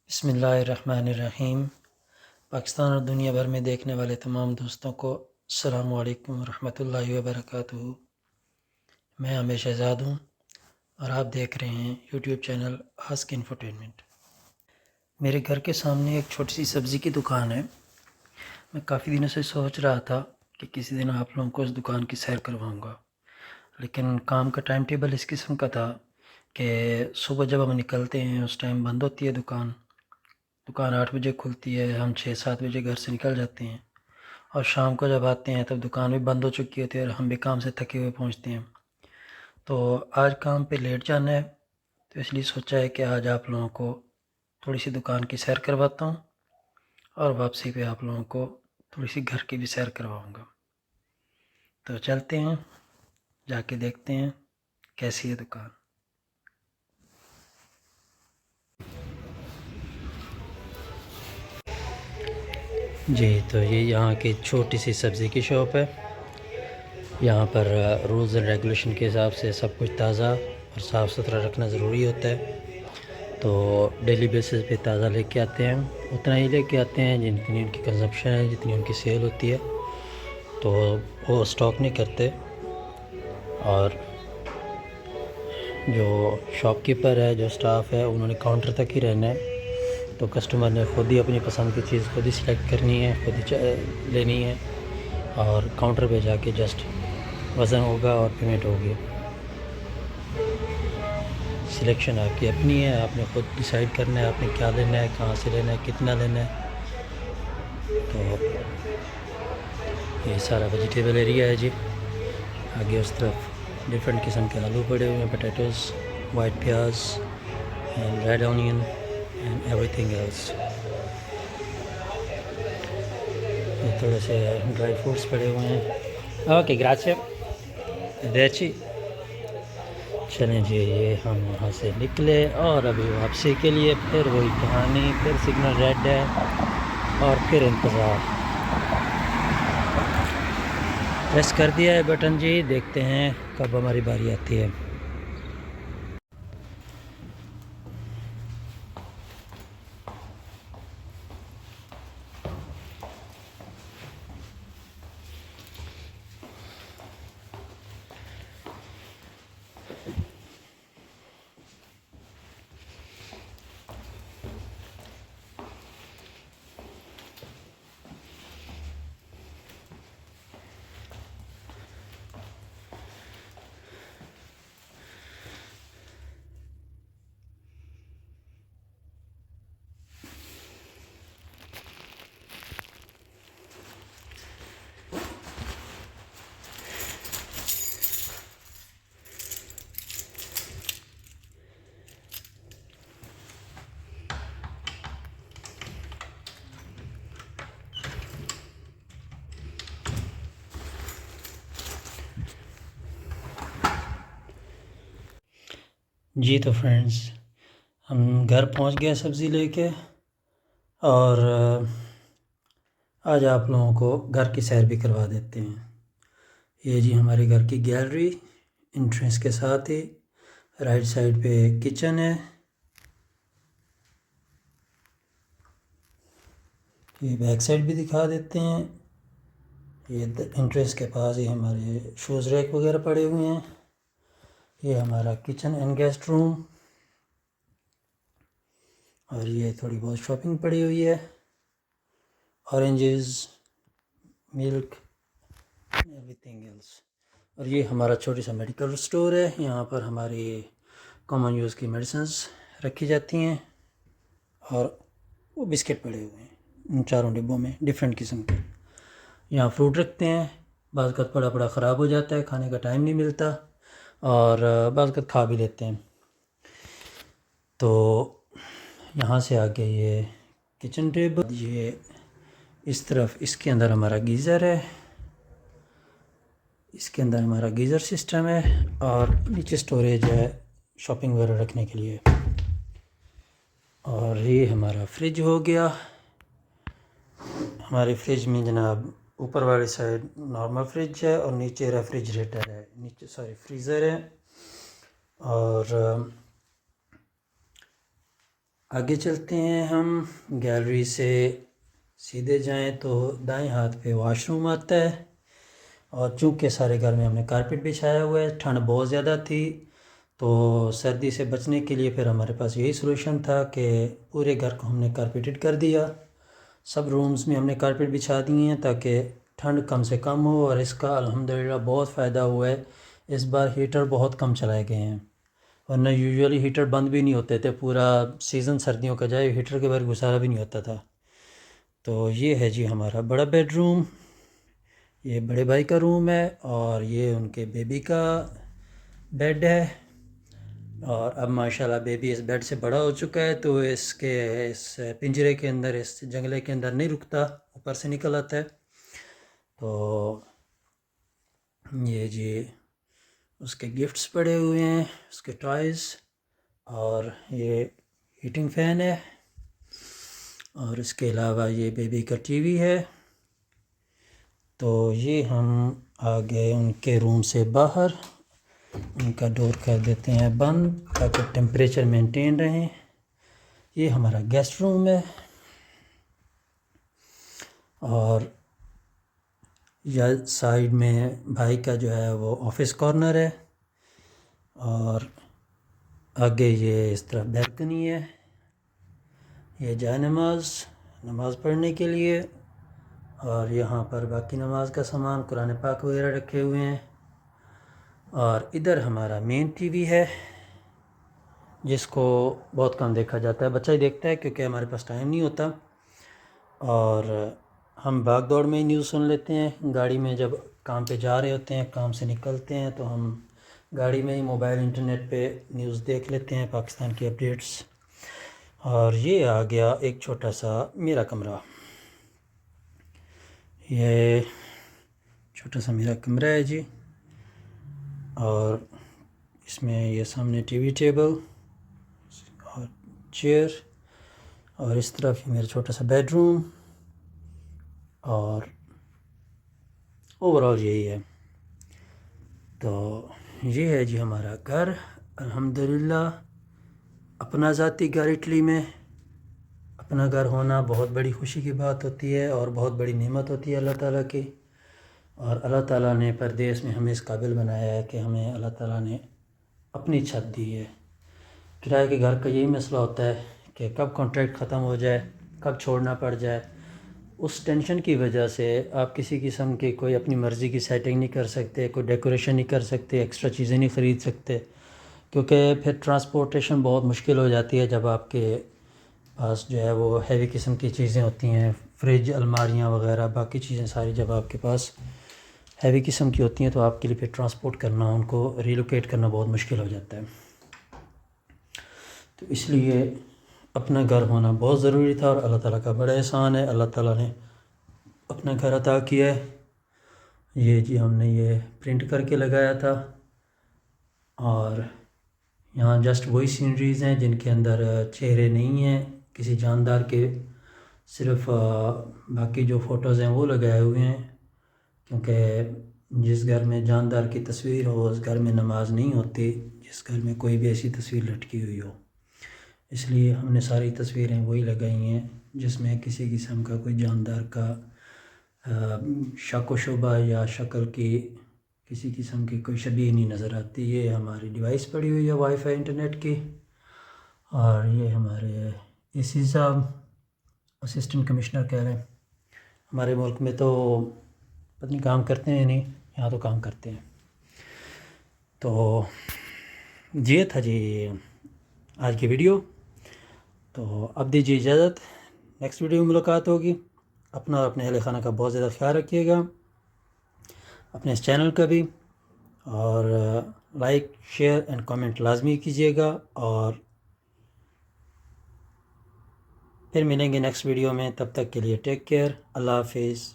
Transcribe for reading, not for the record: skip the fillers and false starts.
بسم اللہ الرحمن الرحیم۔ پاکستان اور دنیا بھر میں دیکھنے والے تمام دوستوں کو السلام علیکم ورحمۃ اللہ وبرکاتہ۔ میں عامر شہزاد ہوں اور آپ دیکھ رہے ہیں یوٹیوب چینل آسک انفوٹینمنٹ۔ میرے گھر کے سامنے ایک چھوٹی سی سبزی کی دکان ہے۔ میں کافی دنوں سے سوچ رہا تھا کہ کسی دن آپ لوگوں کو اس دکان کی سیر کرواؤں گا، لیکن کام کا ٹائم ٹیبل اس قسم کا تھا کہ صبح جب ہم نکلتے ہیں اس ٹائم بند ہوتی ہے دکان 8 بجے کھلتی ہے، ہم 6-7 بجے گھر سے نکل جاتے ہیں، اور شام کو جب آتے ہیں تب دکان بھی بند ہو چکی ہوتی ہے اور ہم بھی کام سے تھکے ہوئے پہنچتے ہیں۔ تو آج کام پہ لیٹ جانا ہے، تو اس لیے سوچا ہے کہ آج آپ لوگوں کو تھوڑی سی دکان کی سیر کرواتا ہوں اور واپسی پہ آپ لوگوں کو تھوڑی سی گھر کی بھی سیر کرواؤں گا۔ تو چلتے ہیں، جا کے دیکھتے ہیں کیسی ہے دکان۔ جی تو یہ یہاں کی چھوٹی سی سبزی کی شاپ ہے۔ یہاں پر رولز اینڈ ریگولیشن کے حساب سے سب کچھ تازہ اور صاف ستھرا رکھنا ضروری ہوتا ہے، تو ڈیلی بیسس پہ تازہ لے کے آتے ہیں، اتنا ہی لے کے آتے ہیں جتنی ان کی کنزمپشن ہے، جتنی ان کی سیل ہوتی ہے، تو وہ اسٹاک نہیں کرتے۔ اور جو شاپ کیپر ہے، جو سٹاف ہے، انہوں نے کاؤنٹر تک ہی رہنا ہے، تو کسٹمر نے خود ہی اپنی پسند کی چیز خود ہی سلیکٹ کرنی ہے، خود ہی لینی ہے، اور کاؤنٹر پہ جا کے جسٹ وزن ہوگا اور پیمنٹ ہوگی۔ سلیکشن آپ کی اپنی ہے، آپ نے خود ڈیسائیڈ کرنا ہے آپ نے کیا لینا ہے، کہاں سے لینا ہے، کتنا لینا ہے۔ تو یہ سارا ویجیٹیبل ایریا ہے جی۔ آگے اس طرف ڈفرینٹ قسم کے آلو پڑے ہوئے ہیں، پوٹیٹوز، وائٹ پیاز and red onion and everything else. یہ تھوڑے سے ڈرائی فروٹس پڑے ہوئے ہیں۔ اوکے گراچے دیچی۔ چلیں جی، یہ ہم وہاں سے نکلے اور ابھی واپسی کے لیے پھر وہی کہانی، پھر سگنل ریڈ ہے اور پھر انتظار۔ پریس کر دیا ہے بٹن جی، دیکھتے ہیں کب ہماری باری آتی ہے۔ جی تو فرینڈز، ہم گھر پہنچ گئے سبزی لے کے، اور آج آپ لوگوں کو گھر کی سیر بھی کروا دیتے ہیں۔ یہ جی ہمارے گھر کی گیلری، انٹرنس کے ساتھ ہی رائٹ سائڈ پہ کچن ہے۔ یہ بیک سائڈ بھی دکھا دیتے ہیں۔ یہ انٹرنس کے پاس ہی ہمارے شوز ریک وغیرہ پڑے ہوئے ہیں۔ یہ ہمارا کچن اینڈ گیسٹ روم، اور یہ تھوڑی بہت شاپنگ پڑی ہوئی ہے، اورنجز، ملک، ایوری تھنگ ایلس۔ اور یہ ہمارا چھوٹی سا میڈیکل اسٹور ہے، یہاں پر ہماری کامن یوز کی میڈیسنز رکھی جاتی ہیں، اور وہ بسکٹ پڑے ہوئے ہیں ان چاروں ڈبوں میں ڈفرینٹ قسم کے۔ یہاں فروٹ رکھتے ہیں، بعض اوقات پڑا خراب ہو جاتا ہے، کھانے کا ٹائم نہیں ملتا، اور بعض اوقات کھا بھی لیتے ہیں۔ تو یہاں سے آگے یہ کچن ٹیبل، یہ اس طرف اس کے اندر ہمارا گیزر ہے، اس کے اندر ہمارا گیزر سسٹم ہے، اور نیچے سٹوریج ہے شاپنگ وغیرہ رکھنے کے لیے۔ اور یہ ہمارا فریج ہو گیا۔ ہمارے فریج میں جناب اوپر والی سائڈ نارمل فریج ہے، اور نیچے ریفریجریٹر ہے، نیچے فریزر ہے، اور آگے چلتے ہیں ہم گیلری سے سیدھے جائیں تو دائیں ہاتھ پہ واش روم آتا ہے، اور چونکہ سارے گھر میں ہم نے کارپیٹ بچھایا ہوا ہے، ٹھنڈ بہت زیادہ تھی تو سردی سے بچنے کے لیے پھر ہمارے پاس یہی سلوشن تھا کہ پورے گھر کو ہم نے کارپیٹڈ کر دیا، سب رومز میں ہم نے کارپیٹ بچھا دیے ہیں تاکہ ٹھنڈ کم سے کم ہو، اور اس کا الحمدللہ بہت فائدہ ہوا ہے۔ اس بار ہیٹر بہت کم چلائے گئے ہیں، ورنہ یوزولی ہیٹر بند بھی نہیں ہوتے تھے، پورا سیزن سردیوں کا جائے ہیٹر کے بغیر گزارا بھی نہیں ہوتا تھا۔ تو یہ ہے جی ہمارا بڑا بیڈ روم، یہ بڑے بھائی کا روم ہے، اور یہ ان کے بیبی کا بیڈ ہے، اور اب ماشاءاللہ بیبی اس بیڈ سے بڑا ہو چکا ہے تو اس پنجرے کے اندر، اس جنگلے کے اندر نہیں رکتا، اوپر سے نکل آتا ہے۔ تو یہ جی اس کے گفٹس پڑے ہوئے ہیں، اس کے ٹوائز، اور یہ ہیٹنگ فین ہے، اور اس کے علاوہ یہ بیبی کا ٹی وی ہے۔ تو یہ ہم آگے ان کے روم سے باہر ان کا ڈور کر دیتے ہیں بند تاکہ ٹیمپریچر مینٹین رہیں۔ یہ ہمارا گیسٹ روم ہے، اور یا سائیڈ میں بھائی کا جو ہے وہ آفس کارنر ہے، اور آگے یہ اس طرح بیلکنی ہے، یہ جائے نماز پڑھنے کے لیے، اور یہاں پر باقی نماز کا سامان قرآن پاک وغیرہ رکھے ہوئے ہیں، اور ادھر ہمارا مین ٹی وی ہے جس کو بہت کم دیکھا جاتا ہے، بچہ ہی دیکھتا ہے کیونکہ ہمارے پاس ٹائم نہیں ہوتا، اور ہم بھاگ دوڑ میں ہی نیوز سن لیتے ہیں، گاڑی میں جب کام پہ جا رہے ہوتے ہیں، کام سے نکلتے ہیں تو ہم گاڑی میں ہی موبائل انٹرنیٹ پہ نیوز دیکھ لیتے ہیں، پاکستان کی اپڈیٹس۔ اور یہ آ گیا ایک چھوٹا سا میرا کمرہ، یہ چھوٹا سا میرا کمرہ ہے جی، اور اس میں یہ سامنے ٹی وی ٹیبل اور چیئر، اور اس طرف یہ میرا چھوٹا سا بیڈ روم، اور اوور آل یہی ہے۔ تو یہ ہے جی ہمارا گھر، الحمدللہ اپنا ذاتی گھر اٹلی میں، اپنا گھر ہونا بہت بڑی خوشی کی بات ہوتی ہے اور بہت بڑی نعمت ہوتی ہے اللہ تعالیٰ کی، اور اللہ تعالیٰ نے پردیس میں ہمیں اس قابل بنایا ہے کہ ہمیں اللہ تعالیٰ نے اپنی چھت دی ہے۔ کرائے کے گھر کا یہی مسئلہ ہوتا ہے کہ کب کانٹریکٹ ختم ہو جائے، کب چھوڑنا پڑ جائے، اس ٹینشن کی وجہ سے آپ کسی قسم کی کوئی اپنی مرضی کی سیٹنگ نہیں کر سکتے، کوئی ڈیکوریشن نہیں کر سکتے، ایکسٹرا چیزیں نہیں خرید سکتے، کیونکہ پھر ٹرانسپورٹیشن بہت مشکل ہو جاتی ہے جب آپ کے پاس جو ہے وہ ہیوی قسم کی چیزیں ہوتی ہیں، فریج، الماریاں وغیرہ، باقی چیزیں ساری جب آپ کے پاس ہیوی قسم کی ہوتی ہیں تو آپ کے لیے پھر ٹرانسپورٹ کرنا، ان کو ریلوکیٹ کرنا بہت مشکل ہو جاتا ہے۔ تو اس لیے اپنا گھر ہونا بہت ضروری تھا، اور اللہ تعالیٰ کا بڑا احسان ہے، اللہ تعالیٰ نے اپنا گھر عطا کیا ہے۔ یہ جی ہم نے یہ پرنٹ کر کے لگایا تھا، اور یہاں جسٹ وہی سینریز ہیں جن کے اندر چہرے نہیں ہیں کسی جاندار کے، صرف باقی جو فوٹوز ہیں وہ لگائے ہوئے ہیں، کیونکہ جس گھر میں جاندار کی تصویر ہو اس گھر میں نماز نہیں ہوتی، جس گھر میں کوئی بھی ایسی تصویر لٹکی ہوئی ہو، اس لیے ہم نے ساری تصویریں وہی لگائی ہیں جس میں کسی قسم کا کوئی جاندار کا شک و شبہ یا شکل کی کسی قسم کی کوئی شبیہ نہیں نظر آتی۔ یہ ہماری ڈیوائس پڑی ہوئی ہے وائی فائی انٹرنیٹ کی، اور یہ ہمارے اے سی صاحب اسسٹنٹ کمشنر کہہ رہے ہیں، ہمارے ملک میں تو پتہ نہیں کام کرتے ہیں نہیں، یہاں تو کام کرتے ہیں۔ تو یہ تھا جی آج کی ویڈیو، تو اب دیجیے اجازت، نیکسٹ ویڈیو میں ملاقات ہوگی۔ اپنا اور اپنے اہل خانہ کا بہت زیادہ خیال رکھیے گا، اپنے اس چینل کا بھی، اور لائک، شیئر اینڈ کامنٹ لازمی کیجیے گا، اور پھر ملیں گے نیکسٹ ویڈیو میں، تب تک کے لیے ٹیک کیئر، اللہ حافظ۔